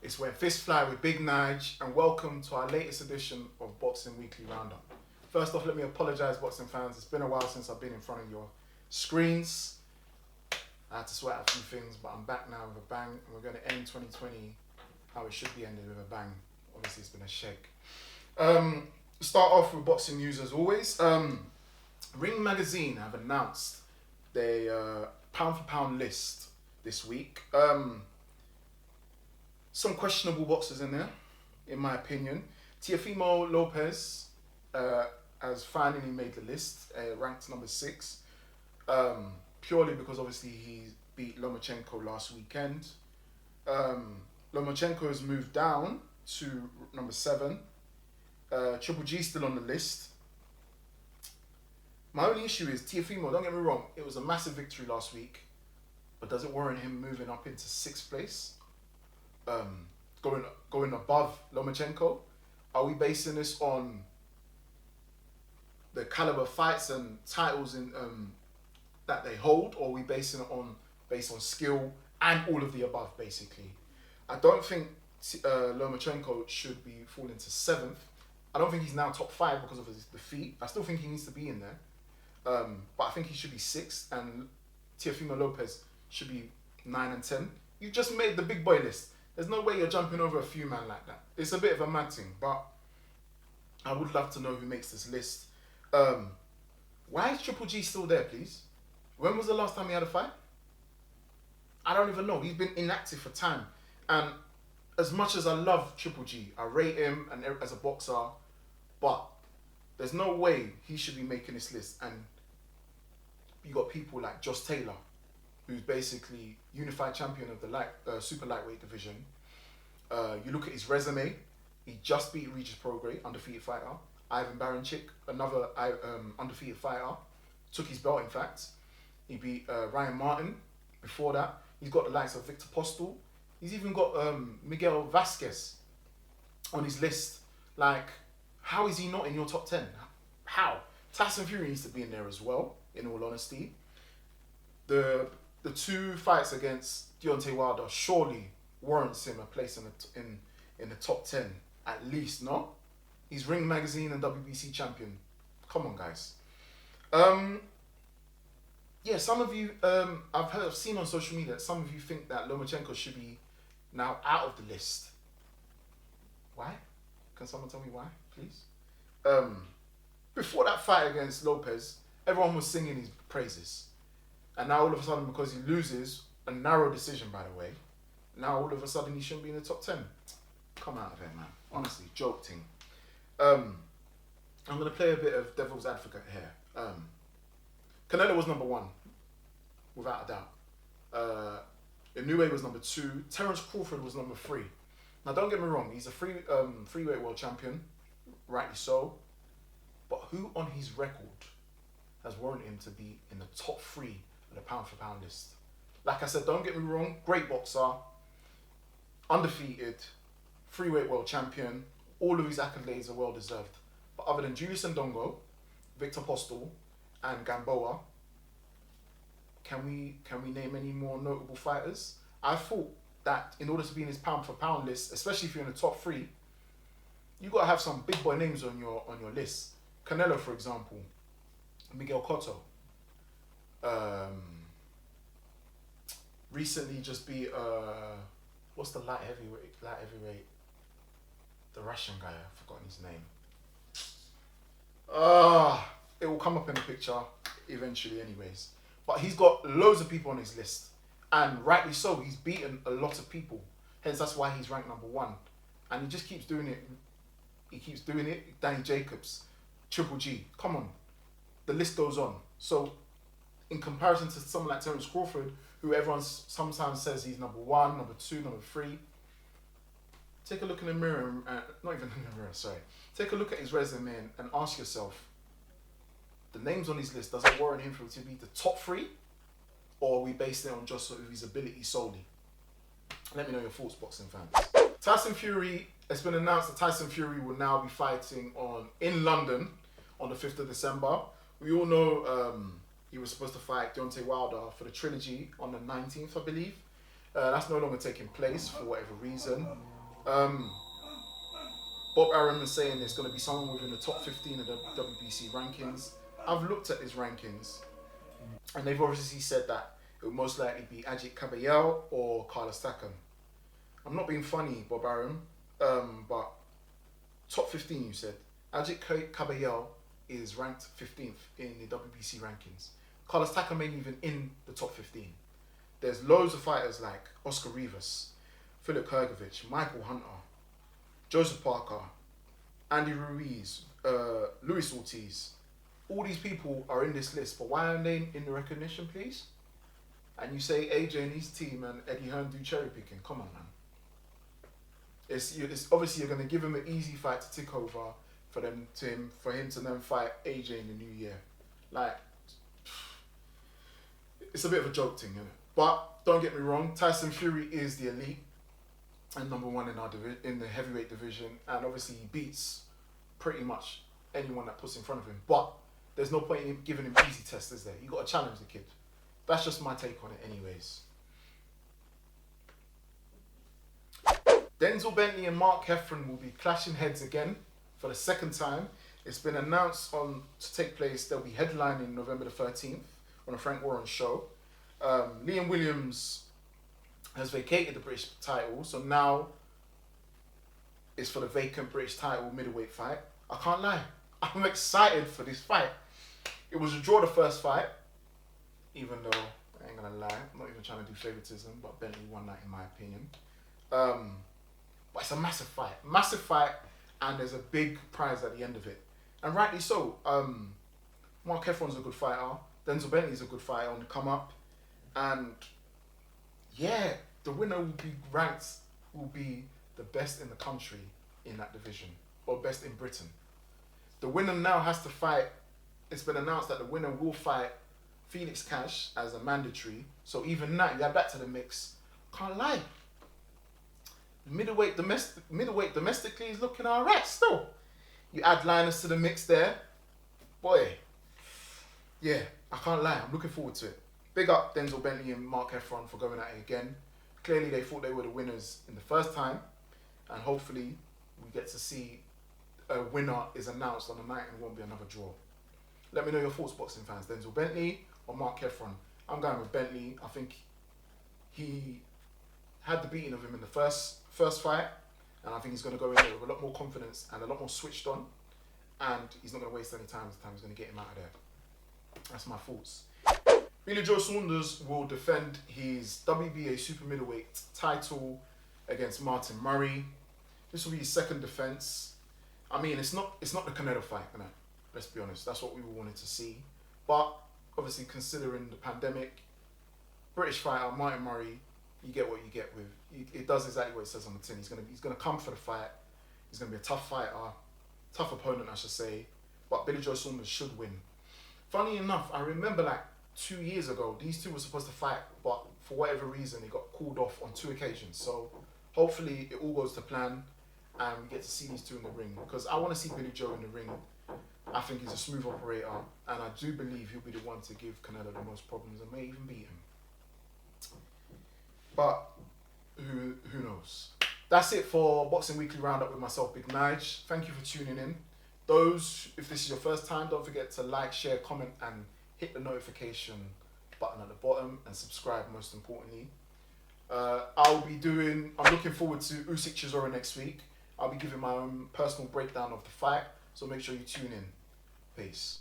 It's Where Fists Fly with Big Nige, and welcome to our latest edition of Boxing Weekly Roundup. First off, let me apologise, boxing fans. It's been a while since I've been in front of your screens. I had to sort out a few things, but I'm back now with a bang, and we're going to end 2020 how it should be ended, with a bang. Obviously, it's been a shake. Start off with boxing news as always. Ring Magazine have announced their pound for pound list this week. Some questionable boxers in there, in my opinion. Teofimo Lopez has finally made the list, ranked number 6, purely because obviously he beat Lomachenko last weekend. Lomachenko has moved down to number 7. Triple G still on the list. My only issue is Teofimo, don't get me wrong, it was a massive victory last week, but does it warrant him moving up into 6th place? Going above Lomachenko? Are we basing this on the caliber fights and titles in that they hold, or are we based on skill and all of the above, basically? I don't think Lomachenko should be falling to 7th. I don't think he's now top 5 because of his defeat. I still think he needs to be in there. But I think he should be 6th, and Teofimo Lopez should be 9 and 10. You just made the big boy list. There's no way you're jumping over a few man like that. It's a bit of a mad thing, but I would love to know who makes this list. Why is Triple G still there, please? When was the last time he had a fight? I don't even know. He's been inactive for time. And as much as I love Triple G, I rate him and as a boxer, but there's no way he should be making this list. And you got people like Josh Taylor, who's basically unified champion of the super lightweight division. You look at his resume, he just beat Regis Prograis, undefeated fighter. Ivan Baranchyk, another undefeated fighter, took his belt in fact. He beat Ryan Martin before that. He's got the likes of Victor Postel. He's even got Miguel Vasquez on his list. Like, how is he not in your top 10? How? Tyson Fury needs to be in there as well, in all honesty. The 2 fights against Deontay Wilder surely warrants him a place in the top 10, at least, no? He's Ring Magazine and WBC champion. Come on, guys. Yeah, some of you, I've seen on social media that some of you think that Lomachenko should be now out of the list. Why? Can someone tell me why, please? Before that fight against Lopez, everyone was singing his praises. And now all of a sudden, because he loses, a narrow decision by the way, now all of a sudden he shouldn't be in the top 10. Come out of it, man. Honestly, joke thing. I'm going to play a bit of devil's advocate here. Canelo was number 1, without a doubt. Inoue was number 2. Terence Crawford was number 3. Now don't get me wrong, he's a freeweight world champion, rightly so. But who on his record has warranted him to be in the top 3 of the pound for pound list? Like I said, don't get me wrong, great boxer, undefeated, freeweight world champion, all of his accolades are well deserved. But other than Julius Ndongo, Victor Postel, and Gamboa, can we name any more notable fighters? I thought that in order to be in his pound for pound list, especially if you're in the top 3, you gotta have some big boy names on your list. Canelo, for example, Miguel Cotto. Recently just beat what's the light heavyweight? The Russian guy, I've forgotten his name. It will come up in the picture eventually anyways. But he's got loads of people on his list. And rightly so, he's beaten a lot of people. Hence, that's why he's ranked number 1. And he just keeps doing it. He keeps doing it. Danny Jacobs, Triple G, come on. The list goes on. So, in comparison to someone like Terence Crawford, who everyone sometimes says he's number 1, number 2, number 3, take a look in the mirror, not even in the mirror, sorry. Take a look at his resume and ask yourself, the names on his list, does it warrant him to be the top 3? Or are we based it on just sort of his ability solely? Let me know your thoughts, boxing fans. Tyson Fury, it's been announced that Tyson Fury will now be fighting in London on the 5th of December. We all know he was supposed to fight Deontay Wilder for the trilogy on the 19th, I believe. That's no longer taking place for whatever reason. Um, Bob Arum is saying there's going to be someone within the top 15 of the WBC rankings. I've looked at his rankings, and they've obviously said that it will most likely be Ajit Caballero or Carlos Takam. I'm not being funny, Bob Arum, but top 15 you said. Ajit Caballero is ranked 15th in the WBC rankings. Carlos Takam ain't even in the top 15. There's loads of fighters like Oscar Rivas, Philip Kurgovich, Michael Hunter, Joseph Parker, Andy Ruiz, Luis Ortiz. All these people are in this list, but why aren't they in the recognition, please? And you say AJ and his team and Eddie Hearn do cherry picking. Come on, man. It's obviously you're going to give him an easy fight to tick over for him to then fight AJ in the new year. Like, it's a bit of a joke thing, isn't it? But don't get me wrong, Tyson Fury is the elite and number one in our in the heavyweight division, and obviously he beats pretty much anyone that puts in front of him. But there's no point in giving him easy tests, is there? You got to challenge the kid. That's just my take on it, anyways. Denzel Bentley and Mark Heffron will be clashing heads again for the second time. It's been announced to take place. They'll be headlining November the 13th on a Frank Warren show. Liam Williams has vacated the British title, so now it's for the vacant British title middleweight fight. I can't lie, I'm excited for this fight. It was a draw the first fight, even though, I ain't gonna lie, I'm not even trying to do favoritism, but Bentley won that in my opinion. But it's a massive fight, and there's a big prize at the end of it. And rightly so. Mark Heffron's a good fighter, Denzel Bentley's a good fighter on the come up, and yeah, the winner will be the best in the country in that division, or best in Britain. The winner now has to fight. It's been announced that the winner will fight Felix Cash as a mandatory. So even that, you add that to the mix. Can't lie. Middleweight domestically is looking alright still. You add Linus to the mix there, boy. Yeah, I can't lie. I'm looking forward to it. Big up Denzel Bentley and Mark Heffron for going at it again. Clearly they thought they were the winners in the first time, and hopefully we get to see a winner is announced on the night and it won't be another draw. Let me know your thoughts, boxing fans. Denzel Bentley or Mark Heffron? I'm going with Bentley. I think he had the beating of him in the first fight, and I think he's going to go in there with a lot more confidence and a lot more switched on, and he's not going to waste any time this time. He's going to get him out of there. That's my thoughts. Billy Joe Saunders will defend his WBA Super Middleweight title against Martin Murray. This will be his second defense. I mean, it's not the Canelo fight, you know? Let's be honest. That's what we wanted to see. But obviously, considering the pandemic, British fighter Martin Murray, you get what you get with. It does exactly what it says on the tin. He's gonna come for the fight. He's gonna be a tough fighter, tough opponent, I should say. But Billy Joe Saunders should win. Funny enough, I remember like 2 years ago, these two were supposed to fight, but for whatever reason, it got called off on 2 occasions. So hopefully it all goes to plan and we get to see these two in the ring, because I want to see Billy Joe in the ring. I think he's a smooth operator, and I do believe he'll be the one to give Canelo the most problems and may even beat him. But who knows? That's it for Boxing Weekly Roundup with myself, Big Nige. Thank you for tuning in. Those, if this is your first time, don't forget to like, share, comment, and hit the notification button at the bottom, and subscribe most importantly. I'm looking forward to Usyk Chisora next week. I'll be giving my own personal breakdown of the fight, so make sure you tune in. Peace.